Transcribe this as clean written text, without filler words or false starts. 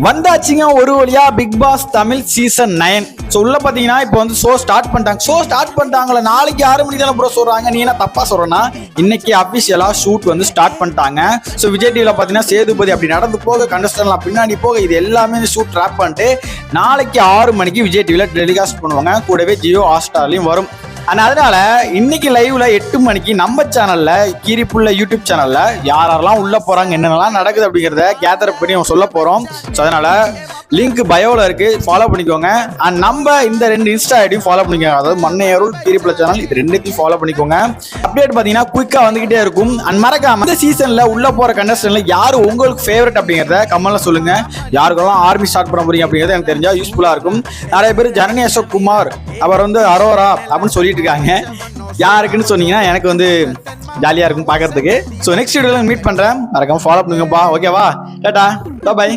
வந்தாச்சுங்க ஒரு வழியா big boss Tamil season 9. So உள்ள பார்த்தீங்கன்னா இப்போ வந்து ஷோ ஸ்டார்ட் பண்ணிட்டாங்களா? நாளைக்கு 6 மணிக்கு தானே ப்ரோ சொல்றாங்க. நீ என்ன தப்பா சொல்றேன்னா, இன்னைக்கு அபிஷியலா ஷூட் வந்து ஸ்டார்ட் பண்ணிட்டாங்க. ஸோ விஜய் டிவியில் பார்த்தீங்கன்னா சேதுபதி அப்படி நடந்து போக, கண்டஸ்டன்ட்லாம் பின்னாடி போக, இது எல்லாமே ஷூட் ட்ராப் பண்ணிட்டு நாளைக்கு 6 மணிக்கு விஜய் டிவியில் டெலிகாஸ்ட் பண்ணுவாங்க. கூடவே ஜியோ ஹாட்ஸ்டார்லையும் வரும். அதனால இன்னைக்கு லைவ்ல 8 மணிக்கு நம்ம சேனல்ல கீரிப்புள்ள யூடியூப் சேனல்ல யாரெல்லாம் உள்ள போறாங்க, என்னென்னலாம் நடக்குது அப்படிங்கிறத கேதர் பண்ணி சொல்ல போறோம். ஸோ அதனால லிங்க் பயோல இருக்கு, ஃபாலோ பண்ணிக்கோங்க. அண்ட் நம்ம இந்த 2 இன்ஸ்டா ஐடியும் ஃபாலோ பண்ணிக்கோங்க. அதாவது மண்ணையருள் கீரிப்புள்ள சேனல், இது 2த்தையும் ஃபாலோ பண்ணிக்கோங்க. அப்டேட் பாத்தீங்கன்னா குயிக்கா வந்துகிட்டே இருக்கும். அண்ட் மறக்காம இந்த சீசன்ல உள்ள போற கண்டஸ்டன்ட்ல யாரு உங்களுக்கு ஃபேவரட் அப்படிங்கிறத கமெண்ட்ல சொல்லுங்க. யாருக்கெல்லாம் ஆர்மி ஸ்டார்ட் பண்ண போறீங்க அப்படிங்கிறது எனக்கு தெரிஞ்சா யூஸ்ஃபுல்லா இருக்கும். நிறைய பேர் ஜனனி அசோக் குமார் அவர் வந்து அரோரா அப்படின்னு சொல்லிட்டு இருக்காங்க. யாருக்குன்னு சொன்னீங்கன்னா எனக்கு வந்து ஜாலியா இருக்கும் பாக்குறதுக்கு. ஸோ நெக்ஸ்ட் வீடியோல மீட் பண்றேன். மறக்காம ஃபாலோ பண்ணுங்கப்பா. ஓகேவா? டாடா, பை.